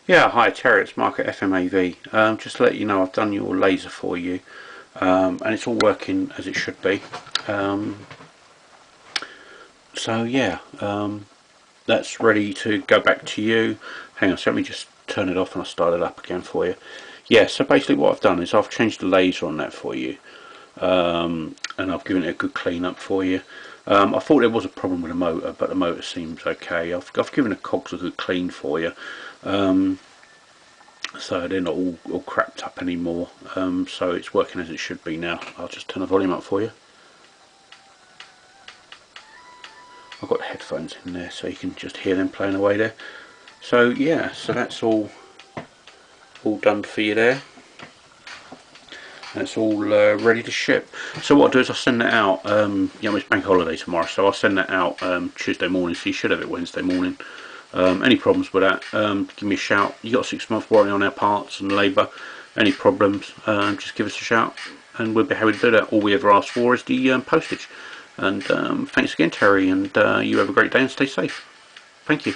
Yeah, hi Terry, it's Mark at FMAV. Just to let you know, I've done your laser for you, and it's all working as it should be. Um, so yeah, that's ready to go back to you. Hang on, so let me just turn it off and I'll start it up again for you. Yeah, so basically what I've done is I've changed the laser on that for you, and I've given it a good clean up for you. I thought there was a problem with the motor, but the motor seems okay. I've given the cogs a good clean for you. So they're not all crapped up anymore, so it's working as it should be now. I'll just turn the volume up for you. I've got headphones in there so you can just hear them playing away there. So yeah, so that's all done for you there, and it's all ready to ship. So what I'll do is I'll send that out, it's bank holiday tomorrow, so I'll send that out Tuesday morning, so you should have it Wednesday morning. Any problems with that, give me a shout. You got a 6-month warranty on our parts and labour. Any problems, just give us a shout and we'll be happy to do that. All we ever ask for is the postage. And thanks again, Terry, and you have a great day and stay safe. Thank you.